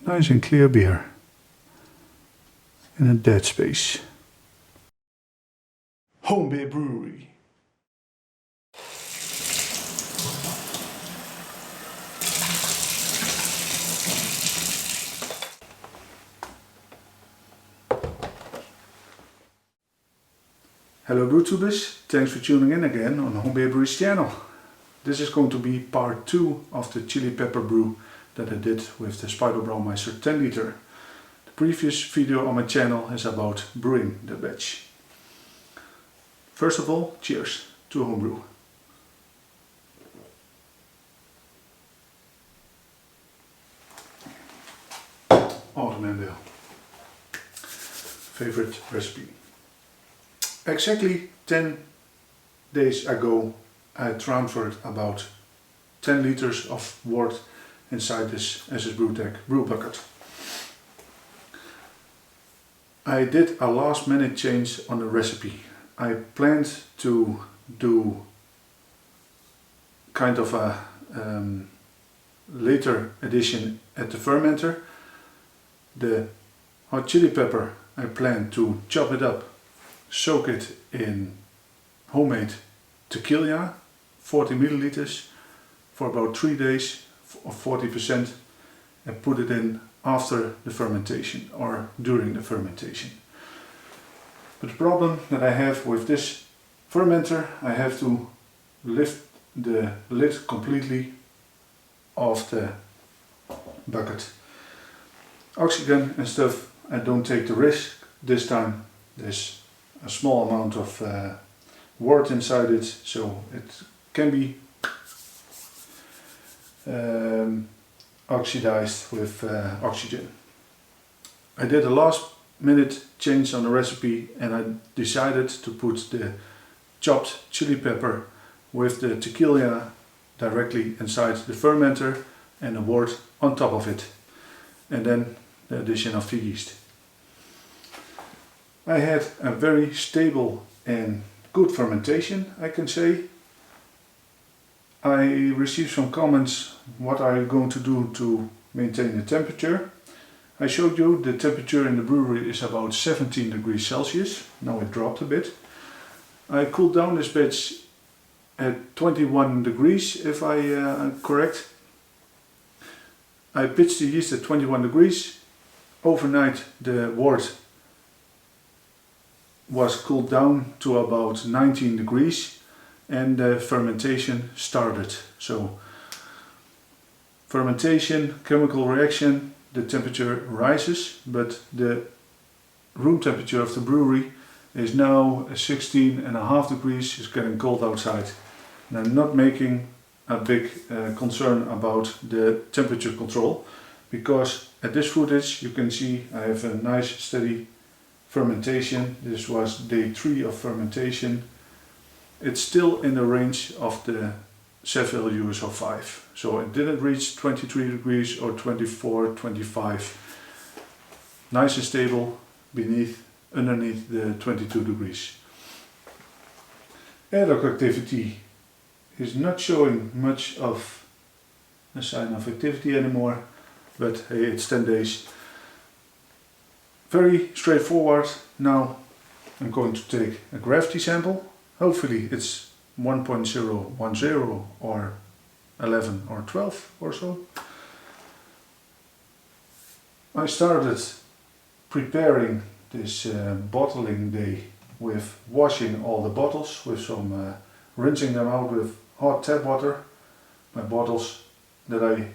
Nice and clear beer in a dead space. Homebeerbrewery. Hello BrewTubers, thanks for tuning in again on Homebeerbrewery's channel. This is going to be part 2 of the chili pepper brew that I did with the Speidel Braumeister 10 liter. The previous video on my channel is about brewing the batch. First of all, cheers to homebrew. Autumn and ale. Favorite recipe. Exactly 10 days ago I transferred about 10 liters of wort inside this SS Brewtech brew bucket. I did a last minute change on the recipe. I planned to do kind of a later addition at the fermenter. The hot chili pepper I planned to chop it up, soak it in homemade tequila, 40 milliliters, for about 3 days of 40%, and put it in after the fermentation or during the fermentation. But the problem that I have with this fermenter, I have to lift the lid completely off the bucket. Oxygen and stuff, I don't take the risk this time. There's a small amount of wort inside it, so it can be oxidized with oxygen. I did a last minute change on the recipe and I decided to put the chopped chili pepper with the tequila directly inside the fermenter and the wort on top of it, and then the addition of the yeast. I had a very stable and good fermentation, I can say. I received some comments what I'm going to do to maintain the temperature. I showed you the temperature in the brewery is about 17 degrees Celsius. Now it dropped a bit. I cooled down this batch at 21 degrees if I am correct. I pitched the yeast at 21 degrees. Overnight the wort was cooled down to about 19 degrees and the fermentation started. So fermentation, chemical reaction, the temperature rises, but the room temperature of the brewery is now 16.5 degrees. It's getting cold outside. And I'm not making a big concern about the temperature control, because at this footage you can see I have a nice steady fermentation. This was day 3 of fermentation. It's still in the range of the set values of 5. So it didn't reach 23 degrees or 24, 25. Nice and stable underneath the 22 degrees. Airlock activity is not showing much of a sign of activity anymore, but hey, it's 10 days. Very straightforward. Now I'm going to take a gravity sample. Hopefully it's 1.010 or 11 or 12 or so. I started preparing this bottling day with washing all the bottles, with some rinsing them out with hot tap water. My bottles that I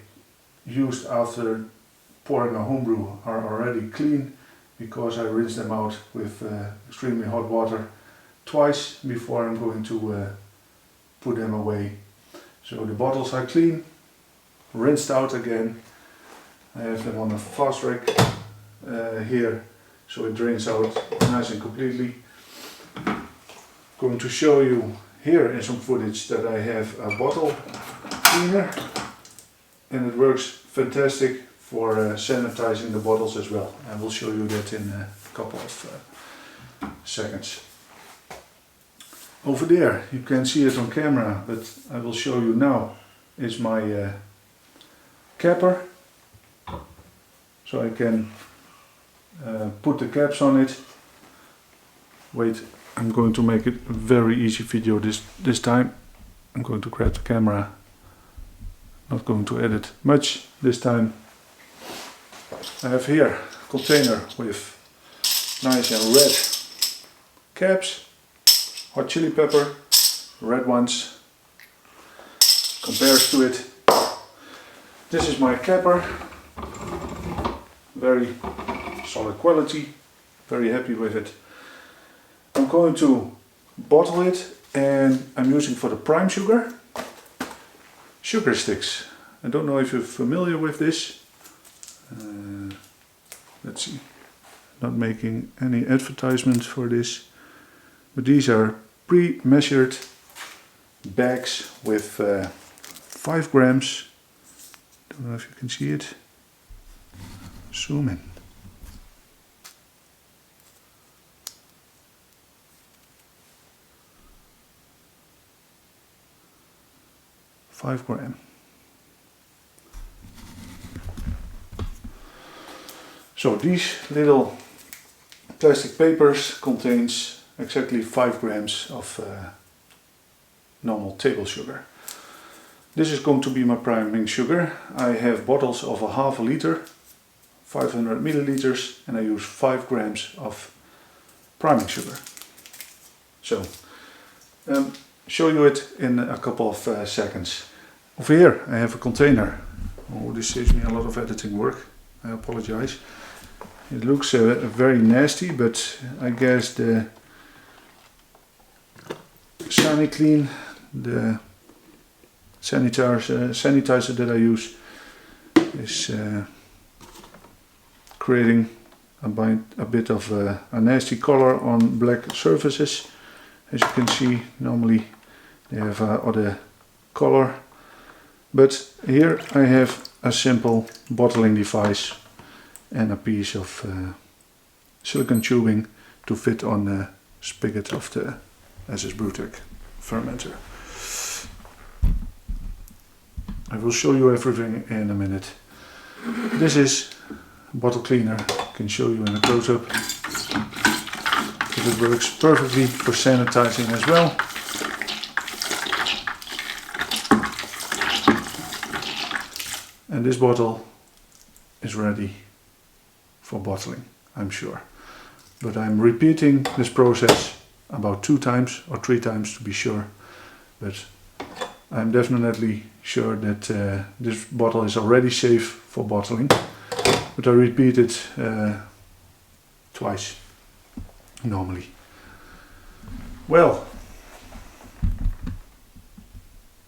used after pouring a homebrew are already clean, because I rinsed them out with extremely hot water twice before I'm going to put them away. So the bottles are clean, rinsed out again. I have them on a fast rack here, so it drains out nice and completely. Going to show you here in some footage that I have a bottle cleaner, and it works fantastic for sanitizing the bottles as well. I will show you that in a couple of seconds. Over there, you can see it on camera, but I will show you now, is my capper. so I can put the caps on it. Wait, I'm going to make it a very easy video this time. I'm going to grab the camera. Not going to edit much this time. I have here a container with nice and red caps, hot chili pepper, red ones, compares to it. This is my capper, very solid quality, very happy with it. I'm going to bottle it, and I'm using for the prime sugar sticks. I don't know if you're familiar with this. Let's see, not making any advertisements for this, but these are pre-measured bags with 5 grams. Don't know if you can see it. Zoom in. $5 grams. So these little plastic papers contains exactly 5 grams of normal table sugar. This is going to be my priming sugar. I have bottles of a half a liter, 500 milliliters, and I use 5 grams of priming sugar. So, show you it in a couple of seconds. Over here I have a container. Oh, this saves me a lot of editing work. I apologize. It looks very nasty, but I guess the Sanitclean, the sanitizer that I use, is creating a bit of a nasty color on black surfaces. As you can see, normally they have other color, but here I have a simple bottling device and a piece of silicone tubing to fit on the spigot of the SS Brewtech fermenter. I will show you everything in a minute. This is a bottle cleaner. I can show you in a close-up. It works perfectly for sanitizing as well. And this bottle is ready for bottling, I'm sure. But I'm repeating this process about 2 times or 3 times to be sure. But I'm definitely sure that this bottle is already safe for bottling. But I repeat it twice normally. Well,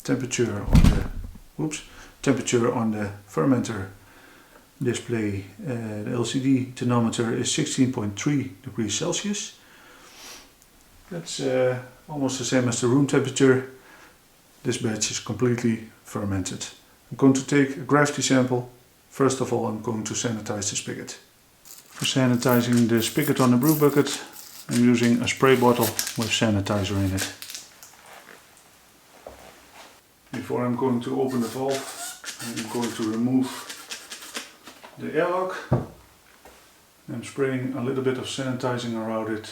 temperature on the fermenter display, the LCD thermometer is 16.3 degrees Celsius. That's almost the same as the room temperature. This batch is completely fermented. I'm going to take a gravity sample. First of all, I'm going to sanitize the spigot. For sanitizing the spigot on the brew bucket, I'm using a spray bottle with sanitizer in it. Before I'm going to open the valve, I'm going to remove the airlock. I'm spraying a little bit of sanitizing around it.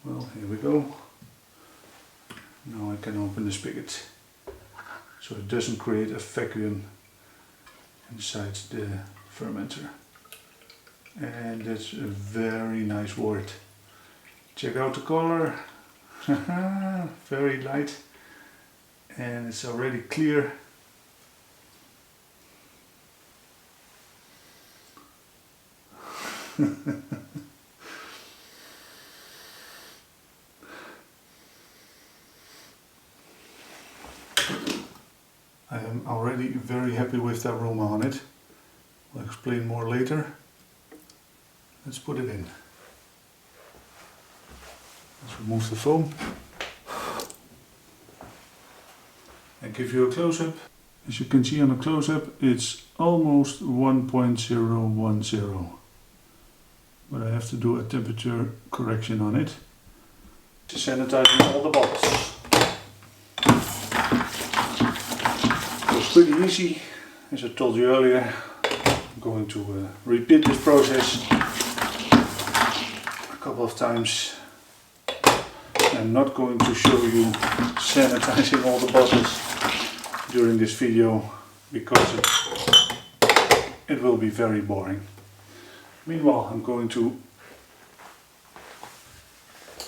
Well, here we go. Now I can open the spigot, so it doesn't create a vacuum inside the fermenter. And that's a very nice wort. Check out the color. Very light, and it's already clear. I am already very happy with the aroma on it. I'll explain more later. Let's put it in. Let's remove the foam and give you a close-up. As you can see on the close-up, it's almost 1.010, but I have to do a temperature correction on it. Sanitizing all the bottles. First pretty easy. As I told you earlier, I'm going to repeat this process a couple of times. I'm not going to show you sanitizing all the bottles during this video because it will be very boring. Meanwhile, I'm going to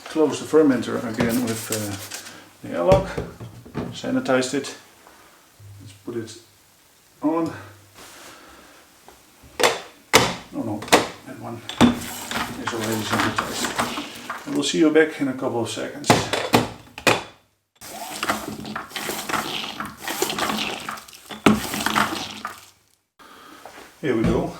close the fermenter again with the airlock. Sanitized it. Let's put it on. Oh no, that one is already sanitized. And we'll see you back in a couple of seconds. Here we go.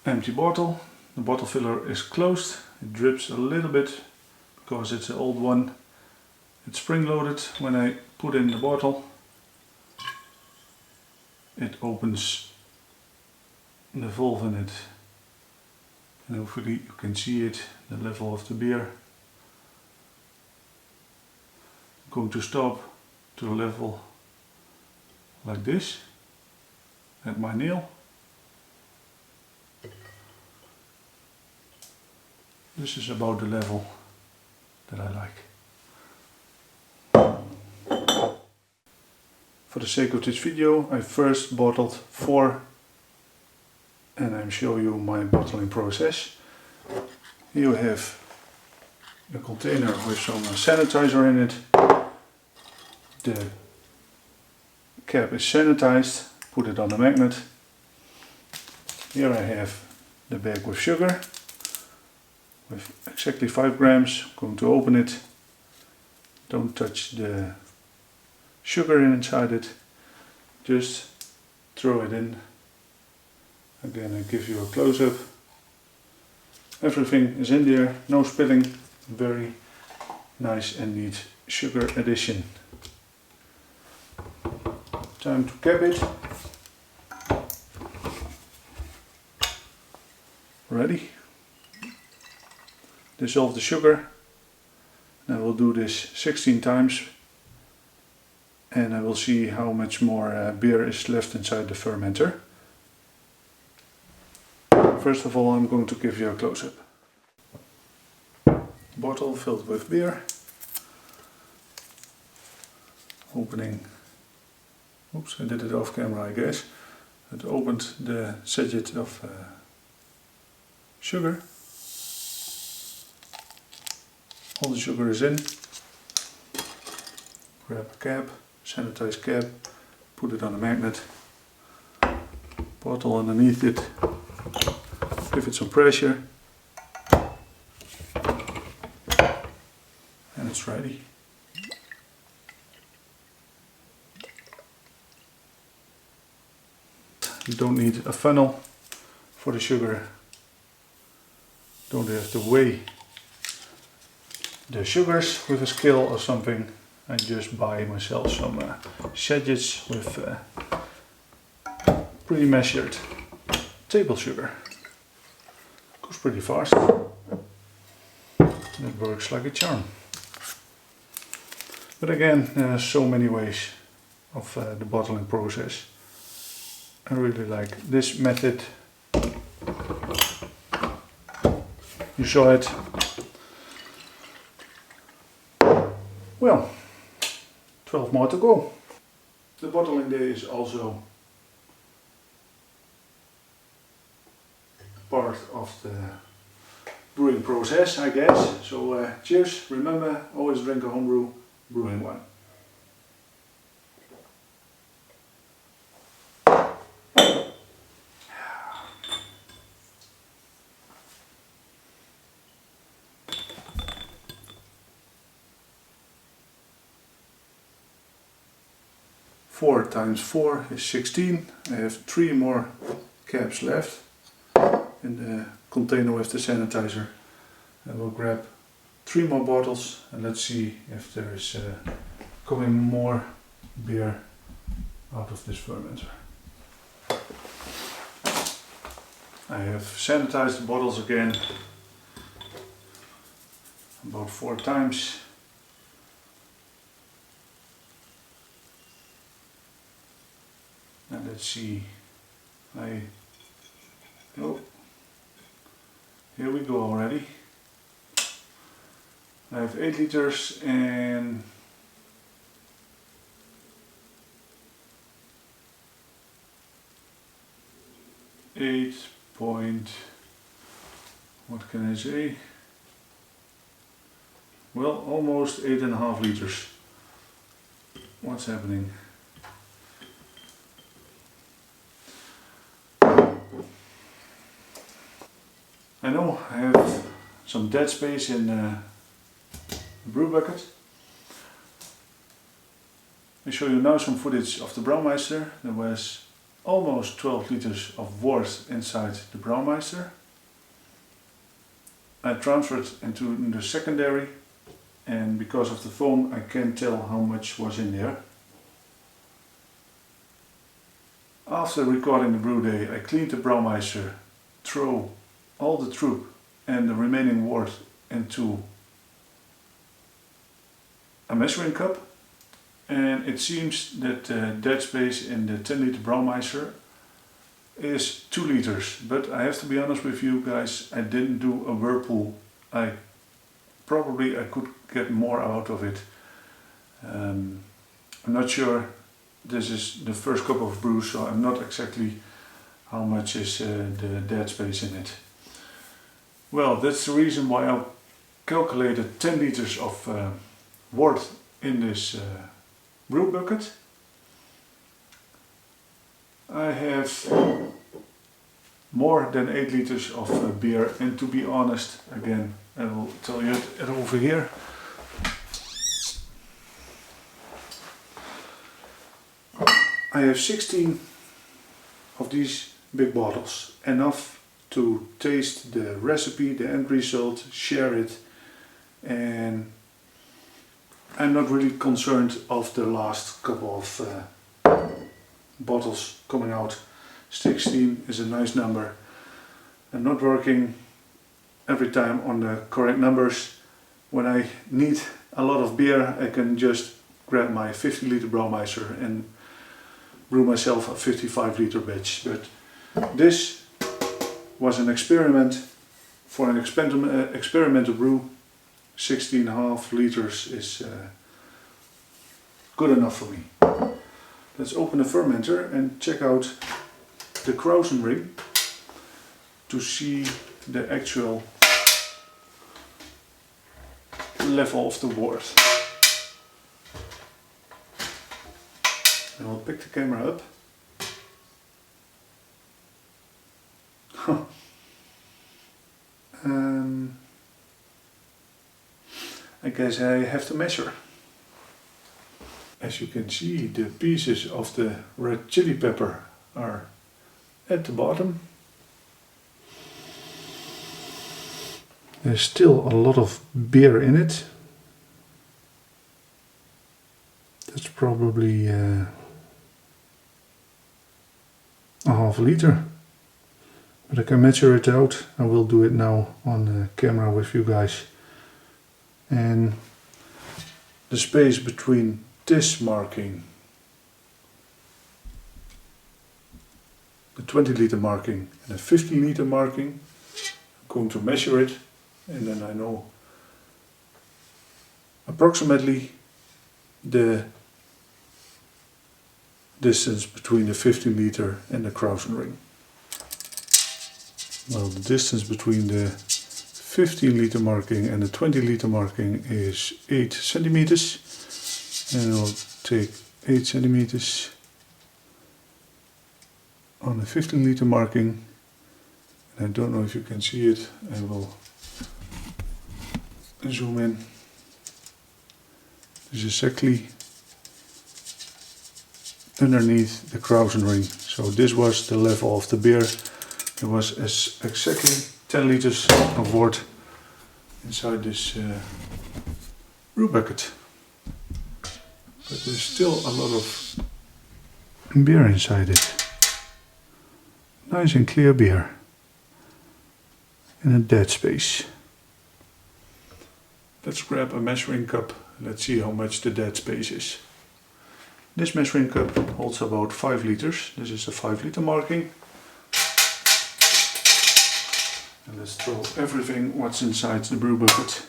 Empty bottle. The bottle filler is closed. It drips a little bit because it's an old one. It's spring loaded. When I put in the bottle, it opens the valve in it. And hopefully you can see it, the level of the beer. I'm going to stop to a level like this at my nail. This is about the level that I like. For the sake of this video, I first bottled 4 and I'm showing you my bottling process. Here you have a container with some sanitizer in it. The cap is sanitized, put it on a magnet. Here I have the bag with sugar. With exactly 5 grams, I'm going to open it. Don't touch the sugar inside it, just throw it in. Again, I give you a close-up. Everything is in there, no spilling, very nice and neat sugar addition. Time to cap it. Ready? Dissolve the sugar. I will do this 16 times and I will see how much more beer is left inside the fermenter. First of all, I'm going to give you a close-up. Bottle filled with beer. Opening. Oops, I did it off camera, I guess. It opened the sachet of sugar. All the sugar is in. Grab a cap, sanitized cap, put it on a magnet. Bottle underneath it. Give it some pressure. And it's ready. You don't need a funnel for the sugar. Don't have to weigh the sugars with a scale or something. I just buy myself some sachets with pre-measured table sugar. Goes pretty fast. It works like a charm. But again, there are so many ways of the bottling process. I really like this method. You saw it. Well, 12 more to go. The bottling day is also part of the brewing process, I guess. So cheers, remember, always drink a homebrew, brewing one. Four times 4 is 16. I have 3 more caps left in the container with the sanitizer. I will grab 3 more bottles and let's see if there is coming more beer out of this fermenter. I have sanitized the bottles again about 4 times. And let's see, oh, here we go already. I have 8 liters and 8 point, what can I say? Well, almost 8.5 liters. What's happening? I know I have some dead space in the brew bucket. I show you now some footage of the Braumeister. There was almost 12 liters of wort inside the Braumeister. I transferred into the secondary, and because of the foam I can't tell how much was in there. After recording the brew day, I cleaned the Braumeister, throw all the troop and the remaining wort into a measuring cup, and it seems that the dead space in the 10 liter Braumeister is 2 liters, but I have to be honest with you guys, I didn't do a whirlpool. I could get more out of it. I'm not sure, this is the first cup of brew, so I'm not exactly how much is the dead space in it. Well, that's the reason why I calculated 10 liters of wort in this brew bucket. I have more than 8 liters of beer, and to be honest, again, I will tell you it over here. I have 16 of these big bottles, enough to taste the recipe, the end result, share it, and I'm not really concerned of the last couple of bottles coming out. 16 is a nice number. I'm not working every time on the correct numbers. When I need a lot of beer, I can just grab my 50 liter Braumeister and brew myself a 55 liter batch. But this was an experiment for an experimental brew. 16.5 liters is good enough for me. Let's open the fermenter and check out the Krausen ring to see the actual level of the wort. And I'll pick the camera up. I guess I have to measure. As you can see, the pieces of the red chili pepper are at the bottom. There's still a lot of beer in it. That's probably a half liter. But I can measure it out. I will do it now on the camera with you guys. And the space between this marking, the 20 liter marking, and the 15 liter marking, I'm going to measure it, and then I know approximately the distance between the 15 liter and the Krausen ring. Well, the distance between the 15 liter marking and the 20 liter marking is 8 centimeters, and I'll take 8 centimeters on the 15 liter marking, and I don't know if you can see it. I will zoom in. This is exactly underneath the Krausen ring, so this was the level of the beer. There was exactly 10 liters of wort inside this brew bucket. But there's still a lot of beer inside it. Nice and clear beer. in a dead space. Let's grab a measuring cup. Let's see how much the dead space is. This measuring cup holds about 5 liters. This is a 5 liter marking. And let's throw everything what's inside the brew bucket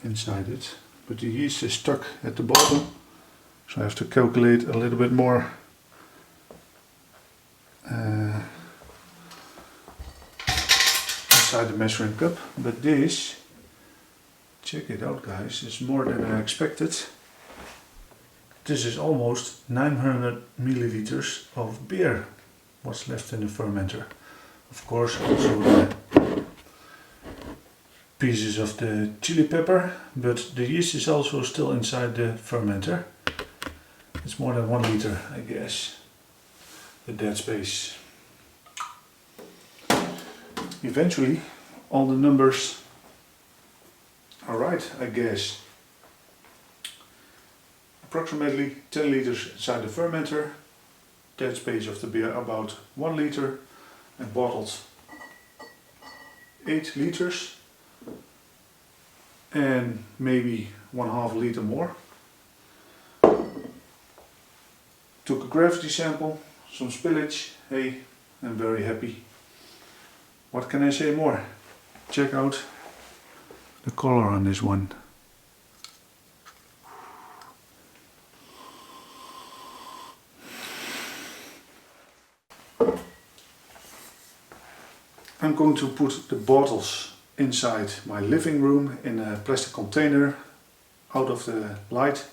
inside it. But the yeast is stuck at the bottom, so I have to calculate a little bit more inside the measuring cup. But this, check it out guys, is more than I expected. This is almost 900 milliliters of beer what's left in the fermenter. Of course also the pieces of the chili pepper, but the yeast is also still inside the fermenter. It's more than 1 liter, I guess, the dead space. Eventually all the numbers are right, I guess. Approximately 10 liters inside the fermenter, dead space of the beer about 1 liter, and bottled 8 liters and maybe 1/2 liter more. Took a gravity sample, some spillage. Hey, I'm very happy. What can I say more? Check out the color on this one. I'm going to put the bottles inside my living room in a plastic container out of the light,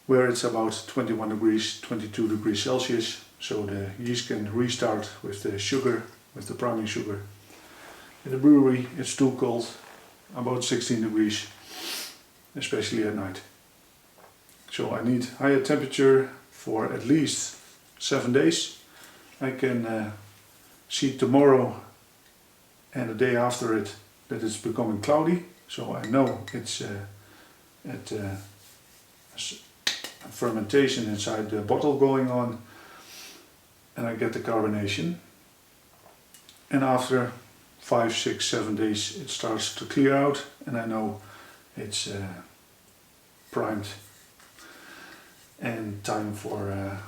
where it's about 21 degrees, 22 degrees Celsius, so the yeast can restart with the sugar, with the priming sugar. In the brewery it's too cold, about 16 degrees, especially at night. So I need higher temperature for at least 7 days. I can see tomorrow and the day after it that it's becoming cloudy, so I know it's at fermentation inside the bottle going on, and I get the carbonation. And after 5, 6, 7 days it starts to clear out, and I know it's primed and time for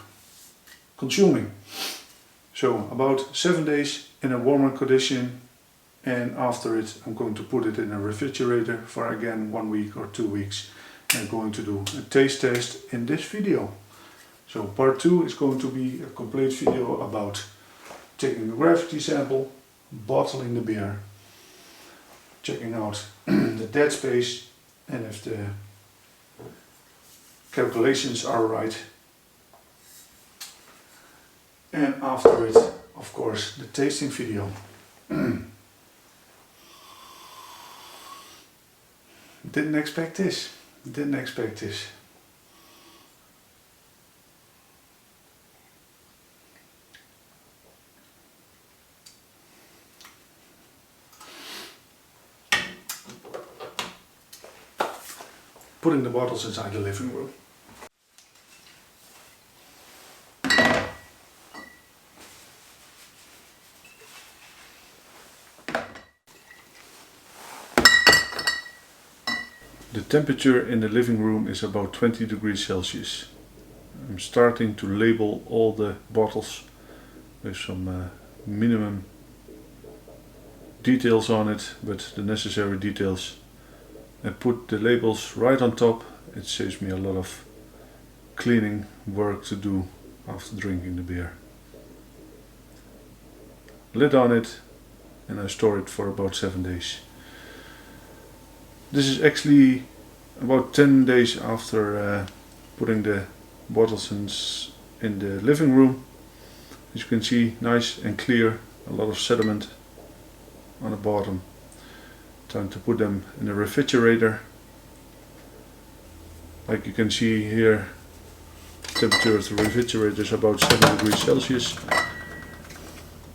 consuming. So about 7 days in a warmer condition, and after it I'm going to put it in a refrigerator for again 1 week or 2 weeks. I'm going to do a taste test in this video. So part 2 is going to be a complete video about taking a gravity sample, bottling the beer, checking out the dead space and if the calculations are right. And after it, of course, the tasting video. Didn't expect this. Didn't expect this. Putting the bottles inside the living room. The temperature in the living room is about 20 degrees Celsius. I'm starting to label all the bottles with some minimum details on it, but the necessary details. I put the labels right on top. It saves me a lot of cleaning work to do after drinking the beer. Lid on it, and I store it for about 7 days. This is actually about 10 days after putting the bottles in the living room. As you can see, nice and clear, a lot of sediment on the bottom. Time to put them in the refrigerator. Like you can see here, temperature of the refrigerator is about 7 degrees Celsius.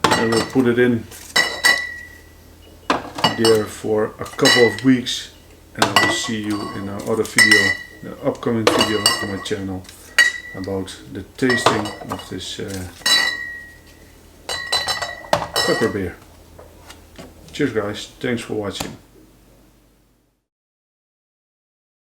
I will put it in there for a couple of weeks, and I will see you in our other video, the upcoming video on my channel, about the tasting of this pepper beer. Cheers guys, thanks for watching.